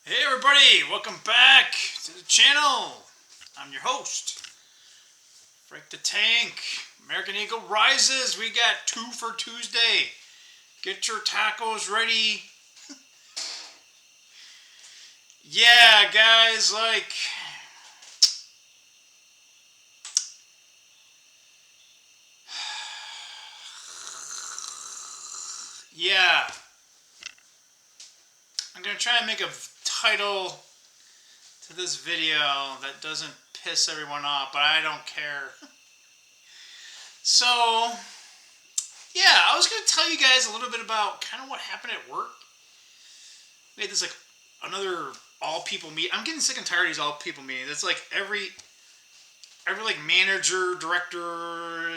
Hey everybody, welcome back to the channel. I'm your host, Frank the Tank. American Eagle Rises. We got 2 for Tuesday. Get your tacos ready. Yeah, guys, yeah. I'm going to try and make a title to this video that doesn't piss everyone off, but I don't care. So, yeah, I was going to tell you guys a little bit about kind of what happened at work. We had this another all people meet. I'm getting sick and tired of these all people meetings. It's like every manager, director,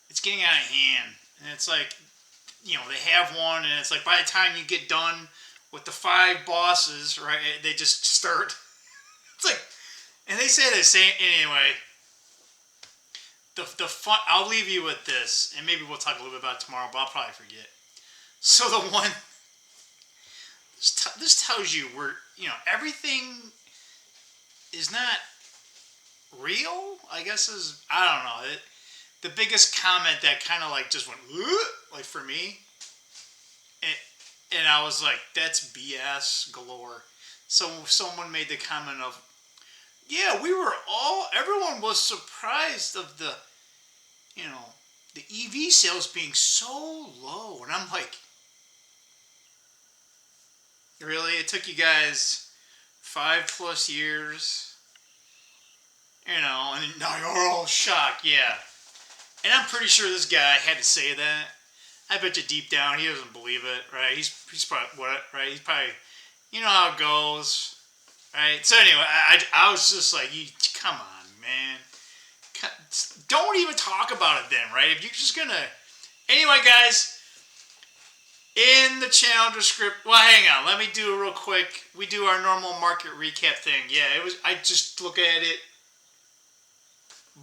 it's getting out of hand. And it's like, they have one, and it's like by the time you get done with the 5 bosses, right, they just start. It's like, and they say the same anyway. The fun. I'll leave you with this, and maybe we'll talk a little bit about it tomorrow, but I'll probably forget. So the one, this tells you where everything is not real. I guess I don't know. The biggest comment that kind of just went like for me, and I was like, that's BS galore. So someone made the comment of, yeah, everyone was surprised of the EV sales being so low. And I'm like, really? It took you guys 5+ years, and now you're all shocked, yeah. And I'm pretty sure this guy had to say that. I bet you deep down he doesn't believe it, right? He's probably right? He's probably, how it goes, right? So anyway, I was just like, come on, man. Don't even talk about it then, right? If you're just gonna, anyway, guys. In the channel description, well, hang on. Let me do it real quick. We do our normal market recap thing. Yeah, I just look at it.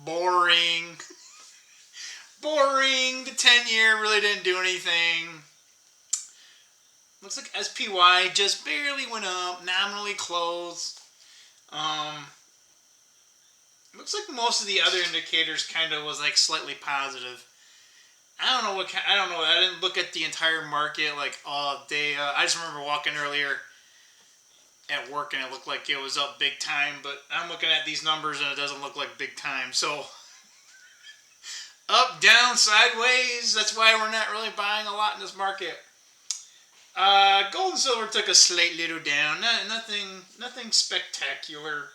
Boring. Boring. The 10-year really didn't do anything. Looks like SPY just barely went up. Nominally closed. Looks like most of the other indicators kind of was slightly positive. I don't know I didn't look at the entire market all day. I just remember walking earlier at work and it looked like it was up big time. But I'm looking at these numbers and it doesn't look like big time. So up, down, sideways. That's why we're not really buying a lot in this market. Gold and silver took a slight little down. Nothing spectacular.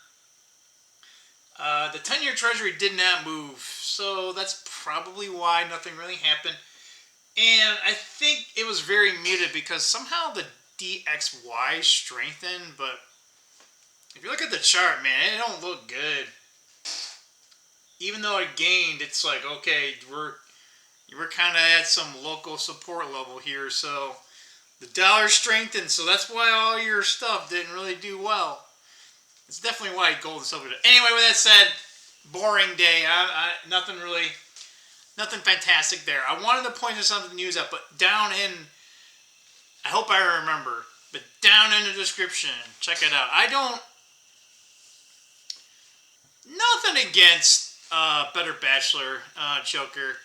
The 10-year treasury did not move, so that's probably why nothing really happened. And I think it was very muted because somehow the DXY strengthened, but if you look at the chart, man, it don't look good. Even though it gained, it's like, okay, we're kind of at some local support level here, so the dollar strengthened, so that's why all your stuff didn't really do well. It's definitely why gold and silver did. Anyway, with that said, boring day. Nothing fantastic there. I wanted to point to something news up, but I hope I remember, but down in the description, check it out. Nothing against Better Bacheolar, Joker.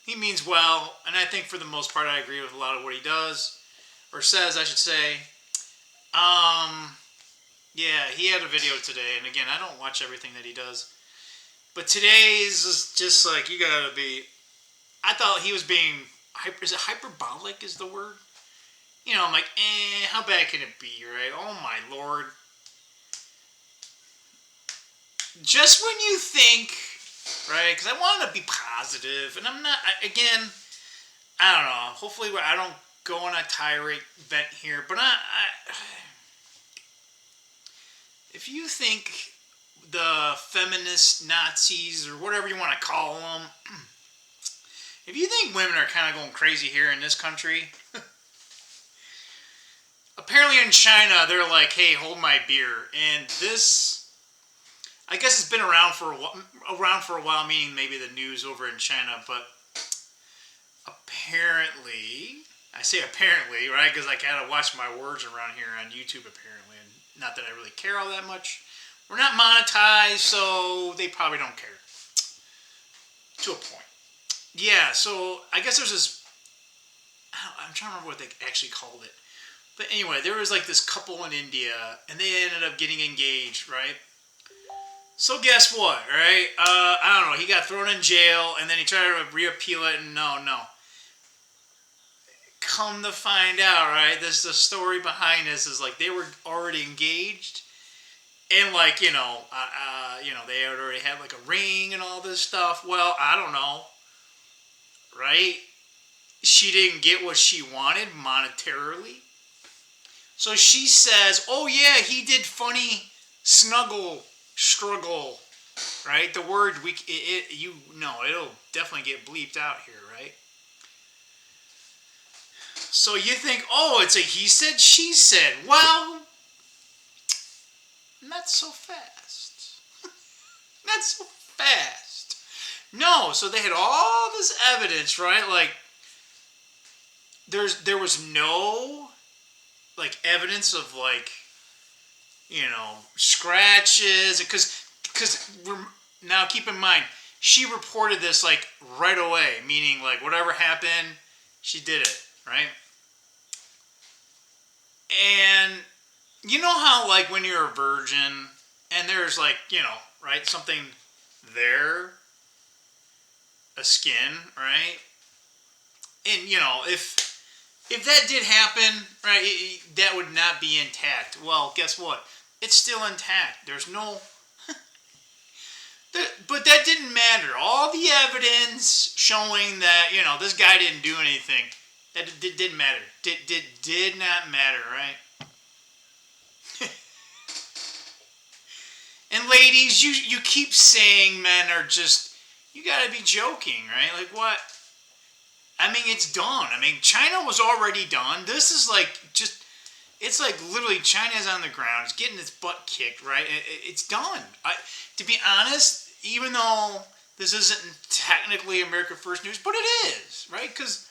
He means well, and I think for the most part I agree with a lot of what he does, or says, I should say. Yeah, he had a video today, and again, I don't watch everything that he does. But today's is just like, you gotta be... I thought he was being... Is it hyperbolic is the word? I'm like, how bad can it be, right? Oh my lord. Just when you think, right? Because I want to be positive, and I'm not... Again, I don't know. Hopefully I don't go on a tirade vent here, but if you think the feminist Nazis, or whatever you want to call them, if you think women are kind of going crazy here in this country, apparently in China, they're like, hey, hold my beer. And this, I guess it's been around for a while, meaning maybe the news over in China, but apparently, I say apparently, right? Because I gotta watch my words around here on YouTube, apparently, and not that I really care all that much. We're not monetized, so they probably don't care. To a point. Yeah, so I guess there's this. I'm trying to remember what they actually called it. But anyway, there was like this couple in India, and they ended up getting engaged, right? So guess what, right? I don't know. He got thrown in jail, and then he tried to reappeal it, and no. Come to find out, right? This the story behind this is like they were already engaged, and like they had already had like a ring and all this stuff. Well, I don't know, right? She didn't get what she wanted monetarily, so she says, "Oh yeah, he did funny snuggle struggle." Right? The word it'll definitely get bleeped out here, right? So you think, oh, it's a he said, she said. Well, not so fast. Not so fast. No, so they had all this evidence, right? Like, there was no, like, evidence of, like, scratches. Because now keep in mind, she reported this, like, right away. Meaning, like, whatever happened, she did it, right? And you know how, like, when you're a virgin and there's, like, right, something there, a skin, right? And, if that did happen, right, that would not be intact. Well, guess what? It's still intact. There's no... But that didn't matter. All the evidence showing that, this guy didn't do anything, that didn't matter. Did not matter, right? And ladies, you keep saying men are just, you gotta be joking, right? Like what? I mean, it's done. I mean, China was already done. This is like just, it's like literally China's on the ground. It's getting its butt kicked, right? It's done. To be honest, even though this isn't technically America First News, but it is, right? Because,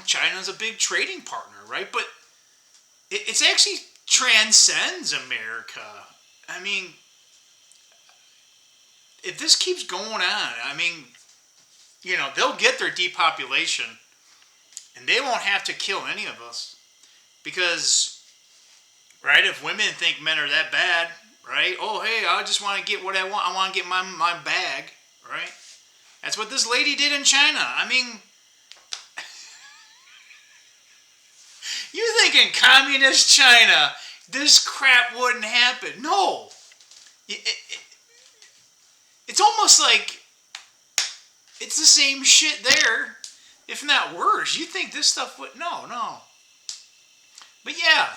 China's a big trading partner, right? But it's actually transcends America. I mean, if this keeps going on, I mean, they'll get their depopulation, and they won't have to kill any of us. Because, right, if women think men are that bad, right? Oh, hey, I just want to get what I want. I want to get my bag, right? That's what this lady did in China. I mean, you think in communist China, this crap wouldn't happen. No. It's almost like it's the same shit there, if not worse. You think this stuff would... No. But yeah,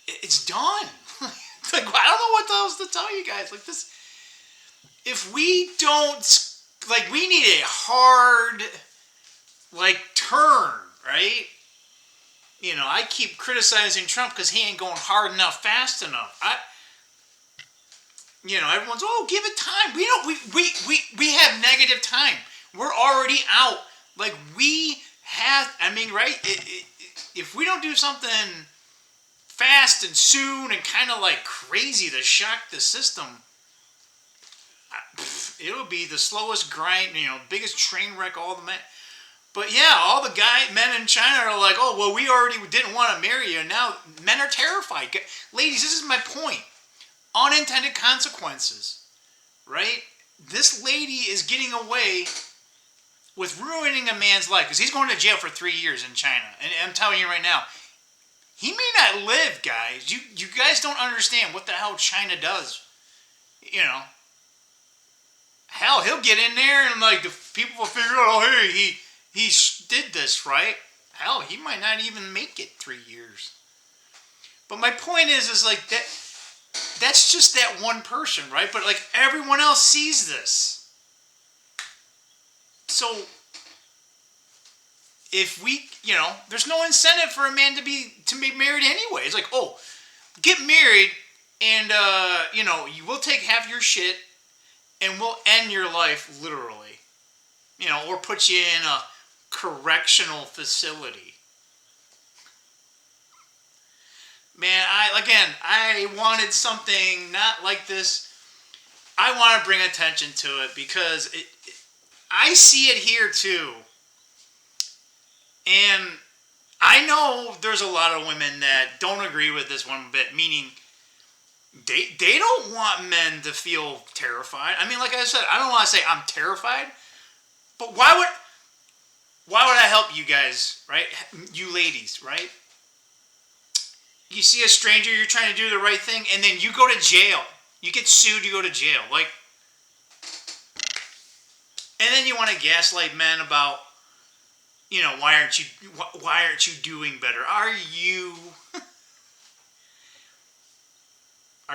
it's done. Like, I don't know what else to tell you guys. Like this, if we don't, like, we need a hard, like, turn, right? I keep criticizing Trump because he ain't going hard enough, fast enough. Everyone's, oh, give it time. We have negative time. We're already out. Like, we have, I mean, right? If we don't do something fast and soon and kind of like crazy to shock the system, it'll be the slowest grind, biggest train wreck all the men. But yeah, all the men in China are like, oh, well, we already didn't want to marry you. Now men are terrified. Ladies, this is my point. Unintended consequences, right? This lady is getting away with ruining a man's life because he's going to jail for 3 years in China. And I'm telling you right now, he may not live, guys. You guys don't understand what the hell China does. Hell, he'll get in there and like the people will figure out, oh, hey, he did this, right? Hell, he might not even make it 3 years. But my point is like that's just that one person, right? But like everyone else sees this. So if we, there's no incentive for a man to be married anyway. It's like, oh, get married and you will take half your shit and we'll end your life literally. or put you in a correctional facility. Man, I wanted something not like this. I want to bring attention to it because I see it here too. And I know there's a lot of women that don't agree with this one bit, meaning they don't want men to feel terrified. I mean, like I said, I don't want to say I'm terrified, but why would I help you guys, right? You ladies, right? You see a stranger, you're trying to do the right thing, and then you go to jail. You get sued, you go to jail. And then you want to gaslight men about, why aren't you doing better? Are you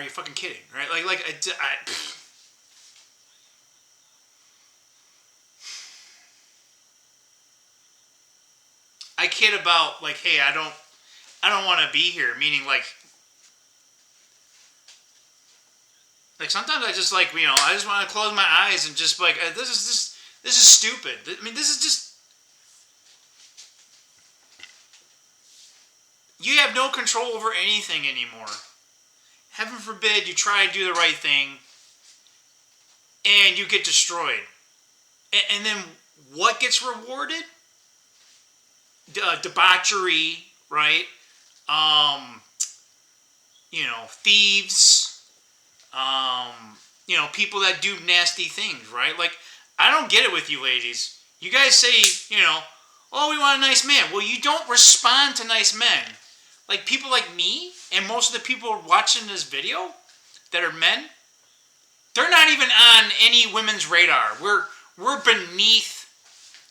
fucking kidding, right? I kid about hey, I don't want to be here. Meaning sometimes I just I just want to close my eyes and just this is stupid. I mean, this is just, you have no control over anything anymore. Heaven forbid you try to do the right thing and you get destroyed. And then what gets rewarded? Debauchery, right? Thieves. People that do nasty things, right? I don't get it with you ladies. You guys say, oh, we want a nice man. Well, you don't respond to nice men. People like me and most of the people watching this video that are men, they're not even on any women's radar. We're beneath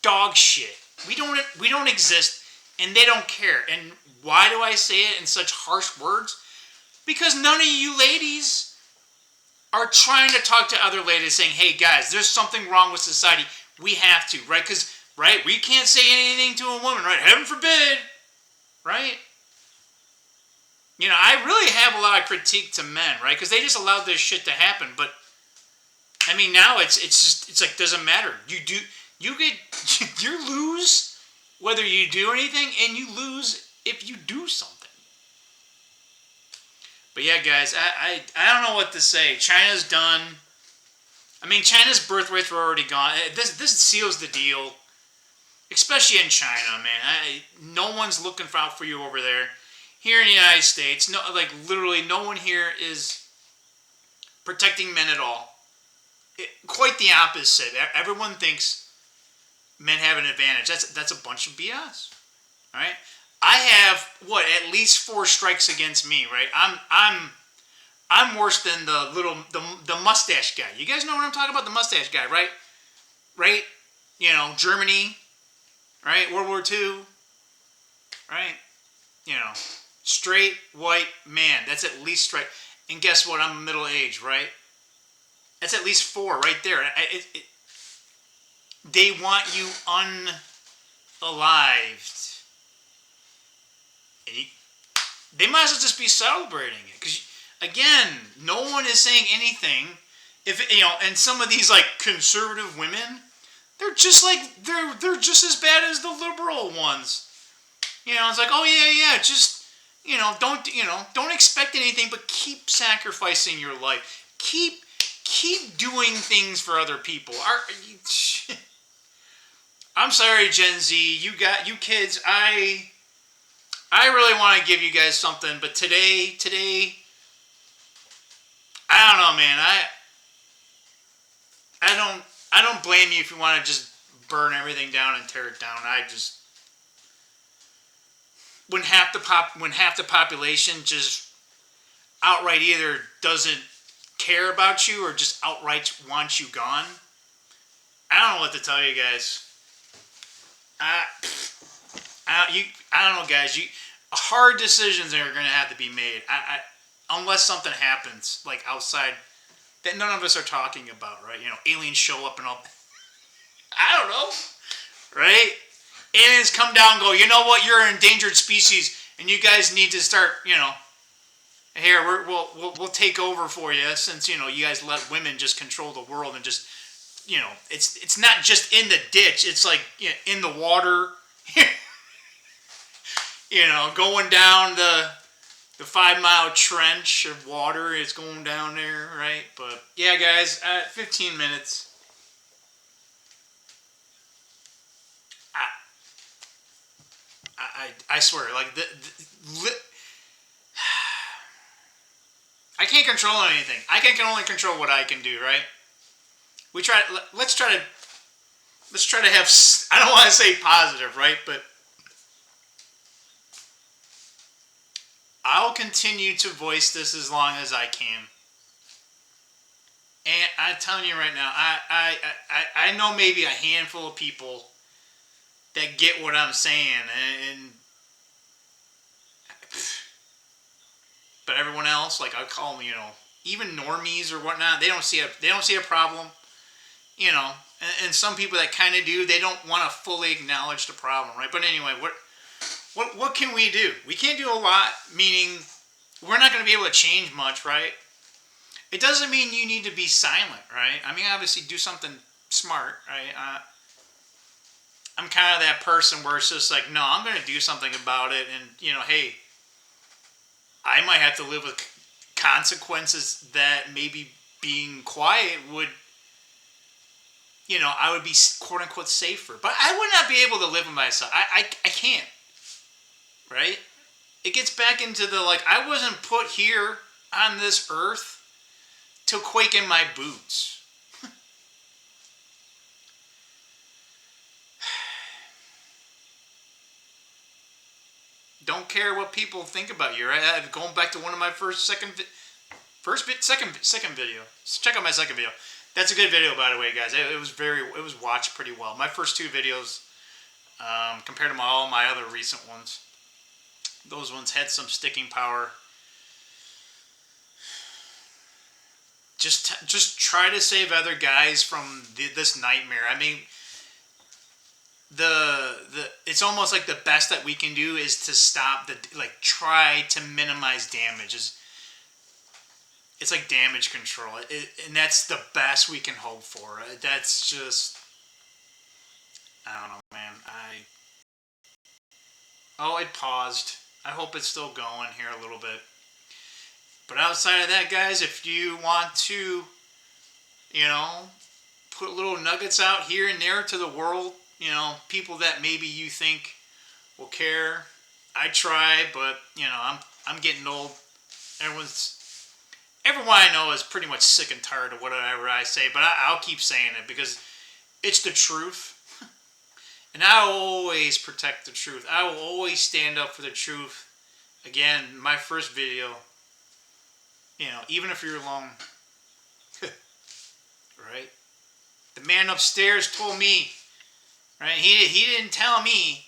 dog shit. We don't exist, and they don't care. And why do I say it in such harsh words? Because none of you ladies are trying to talk to other ladies saying, hey guys, there's something wrong with society. We have to, right? Because, right, we can't say anything to a woman, right? Heaven forbid, right? I really have a lot of critique to men, right? Because they just allowed this shit to happen. But I mean, now it's doesn't matter. You lose whether you do anything, and you lose if you do something. But yeah, guys, I don't know what to say. China's done. I mean, China's birth rates were already gone. This seals the deal, especially in China, man. No one's looking out for you over there. Here in the United States, literally no one here is protecting men at all. Quite the opposite. Everyone thinks men have an advantage. That's a bunch of BS. All right. I have at least 4 strikes against me. Right. I'm worse than the mustache guy. You guys know what I'm talking about? The mustache guy, right? Right. Germany. Right. World War II. Right. Straight white man. That's at least straight. And guess what? I'm middle aged, right? That's at least 4 right there. They want you unalived. They might as well just be celebrating it. Because, again, no one is saying anything. And some of these, conservative women, they're just they're just as bad as the liberal ones. It's oh, yeah, just, don't expect anything, but keep sacrificing your life. Keep doing things for other people. I'm sorry, Gen Z. You kids. I really want to give you guys something, but today, I don't know, man. I don't blame you if you want to just burn everything down and tear it down. When half the population just outright either doesn't care about you or just outright wants you gone, I don't know what to tell you guys. I don't know, guys. Hard decisions are going to have to be made. Unless something happens outside that none of us are talking about, right? Aliens show up and all. I don't know, right? Aliens come down and go, you know what? You're an endangered species, and you guys need to start, here, we'll take over for you since, you guys let women just control the world and just it's not just in the ditch. It's like in the water. Going down the 5-mile trench of water. It's going down there, right? But yeah, guys, 15 minutes. I swear, like I can't control anything. I can only control what I can do, right? Let's try to have. I don't want to say positive, right? But I'll continue to voice this as long as I can. And I'm telling you right now, I know maybe a handful of people that get what I'm saying, but everyone else, like I call them, even normies or whatnot, they don't see a problem, and some people that kind of do, they don't want to fully acknowledge the problem, right? But anyway, what can we do? We can't do a lot, meaning we're not going to be able to change much, right? It doesn't mean you need to be silent, right? I mean, obviously do something smart, right? I'm kind of that person where it's just like, no, I'm going to do something about it. And, hey, I might have to live with consequences that maybe being quiet would, I would be quote unquote safer. But I would not be able to live with myself. I can't, right? It gets back into the, like, I wasn't put here on this earth to quake in my boots. Don't care what people think about you, right? Going back to one of my second video. Check out my second video. That's a good video, by the way, guys. It was watched pretty well. My first 2 videos, compared to all my other recent ones, those ones had some sticking power. Just try to save other guys from this nightmare. I mean, it's almost like the best that we can do is to stop try to minimize damage. It's like damage control, and that's the best we can hope for. That's just, I don't know, man. It paused. I hope it's still going here a little bit. But outside of that, guys, if you want to, put little nuggets out here and there to the world, people that maybe you think will care. I try, but I'm getting old. Everyone I know is pretty much sick and tired of whatever I say, but I'll keep saying it because it's the truth. And I will always protect the truth. I will always stand up for the truth. Again, my first video, even if you're alone, right? The man upstairs told me, right? He didn't tell me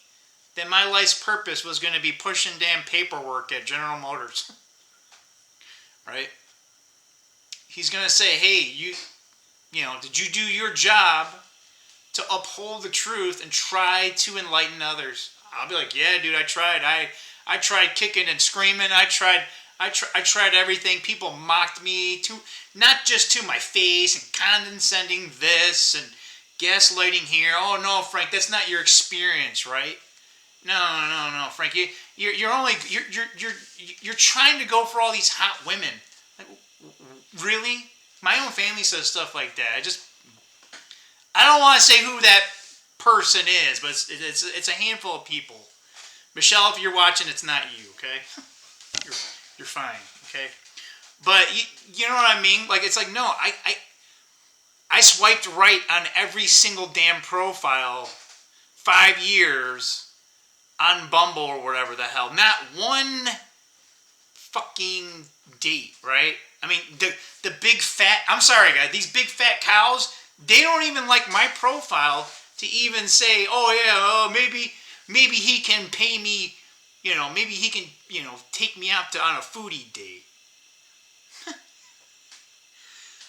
that my life's purpose was going to be pushing damn paperwork at General Motors, right? He's going to say, hey, did you do your job to uphold the truth and try to enlighten others? I'll be like, yeah, dude, I tried. I tried kicking and screaming. I tried everything. People mocked me, not just to my face, and condescending this and gaslighting here. Oh no, Frank, that's not your experience, right? No, Frank. You're trying to go for all these hot women. Like, really? My own family says stuff like that. I don't want to say who that person is, but it's a handful of people. Michelle, if you're watching, it's not you, okay? You're fine, okay? But you know what I mean? Like, it's like, no, I swiped right on every single damn profile 5 years on Bumble or whatever the hell. Not one fucking date, right? I mean, the big fat, I'm sorry, guys, these big fat cows, they don't even like my profile to even say, oh yeah, maybe he can pay me, maybe he can, take me out on a foodie date.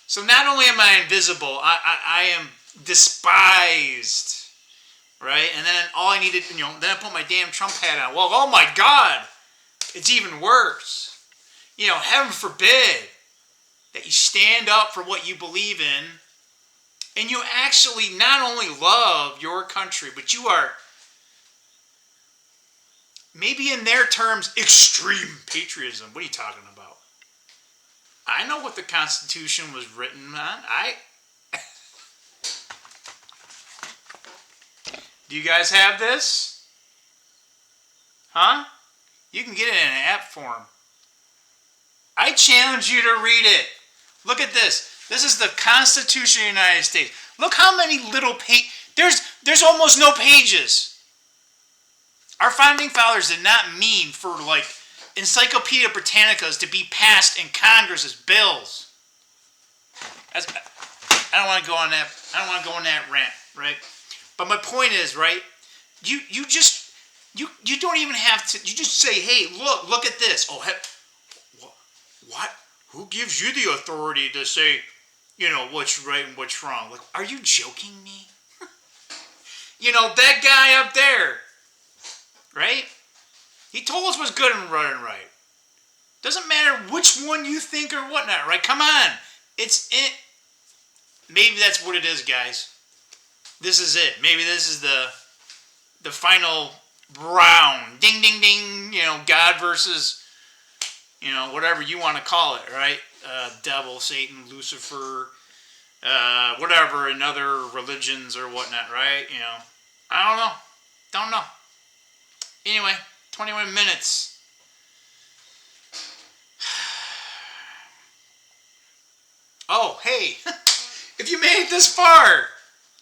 So not only am I invisible, I am despised, right? And then all I needed, then I put my damn Trump hat on. Well, oh my God, it's even worse. Heaven forbid that you stand up for what you believe in And you actually not only love your country, but you are, maybe in their terms, extreme patriotism. What are you talking about? I know what the Constitution was written on. Do you guys have this? Huh? You can get it in an app form. I challenge you to read it. Look at this. This is the Constitution of the United States. Look how many little pages. There's almost no pages. Our founding fathers did not mean for like Encyclopedia Britannicas to be passed in Congress as bills. I don't want to go on that. I don't want to go on that rant, right? But my point is, right? You don't even have to. You just say, hey, look at this. Oh, what? Who gives you the authority to say, what's right and what's wrong? Like, are you joking me? That guy up there, right? He told us what's good and right. Doesn't matter which one you think or whatnot, right? Come on. It's it. Maybe that's what it is, guys. This is it. Maybe this is the final round. Ding, ding, ding. God versus, whatever you want to call it, right? Devil, Satan, Lucifer, whatever, in other religions or whatnot, right? I don't know. Anyway, 21 minutes. Oh, hey, if you made it this far,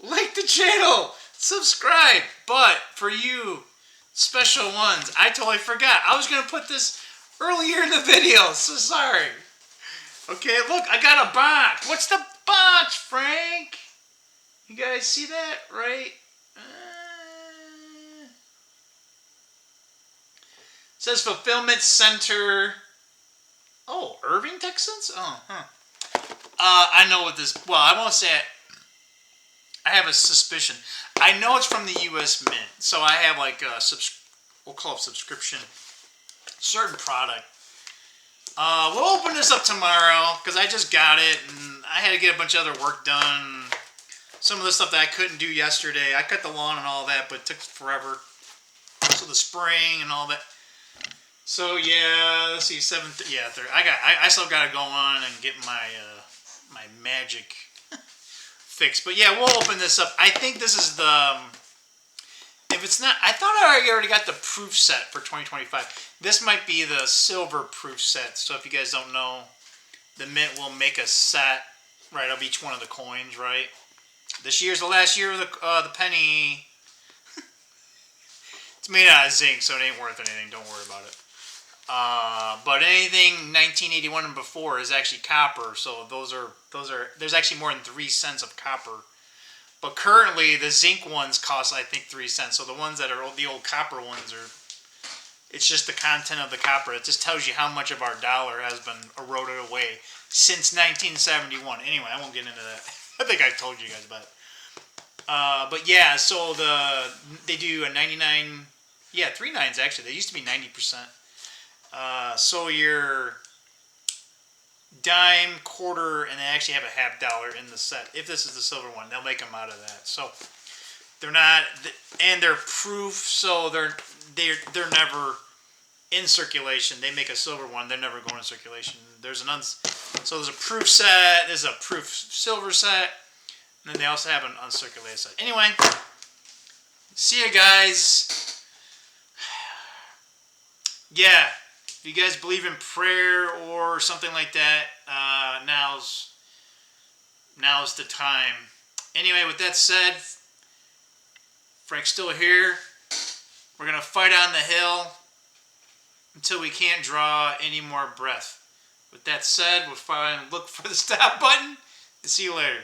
like the channel, subscribe. But for you special ones, I totally forgot. I was going to put this earlier in the video, so sorry. Okay, look, I got a box. What's the box, Frank? You guys see that, right? It says Fulfillment Center. Oh, Irving, Texas? Oh, huh. I know what this... Well, I won't say it. I have a suspicion. I know it's from the U.S. Mint. So I have like a... We'll call it subscription. Certain product. We'll open this up tomorrow because I just got it and I had to get a bunch of other work done. Some of the stuff that I couldn't do yesterday. I cut the lawn and all that, but it took forever. So the spraying and all that. So yeah, let's see, 7th. Yeah, 30. I still got to go on and get my my magic fixed. But yeah, we'll open this up. I think this is the. If it's not, I thought I already got the proof set for 2025. This might be the silver proof set. So if you guys don't know, the Mint will make a set, right, of each one of the coins, right? This year's the last year of the penny. It's made out of zinc, so it ain't worth anything. Don't worry about it. But anything 1981 and before is actually copper. So those are. There's actually more than 3 cents of copper. But currently, the zinc ones cost, I think, 3 cents. So the ones that are the old copper ones are, it's just the content of the copper. It just tells you how much of our dollar has been eroded away since 1971. Anyway, I won't get into that. I think I told you guys about it. But yeah, so they do a 99, yeah, 3 nines actually. They used to be 90%. So your dime, quarter, and they actually have a $50 in the set. If this is the silver one, they'll make them out of that. So they're not, and they're proof, so they're never in circulation. They make a silver one, they're never going in circulation. There's a proof set, there's a proof silver set, and then they also have an uncirculated set. Anyway, see you guys. Yeah. If you guys believe in prayer or something like that, now's the time. Anyway, with that said, Frank's still here. We're going to fight on the hill until we can't draw any more breath. With that said, we'll look for the stop button and see you later.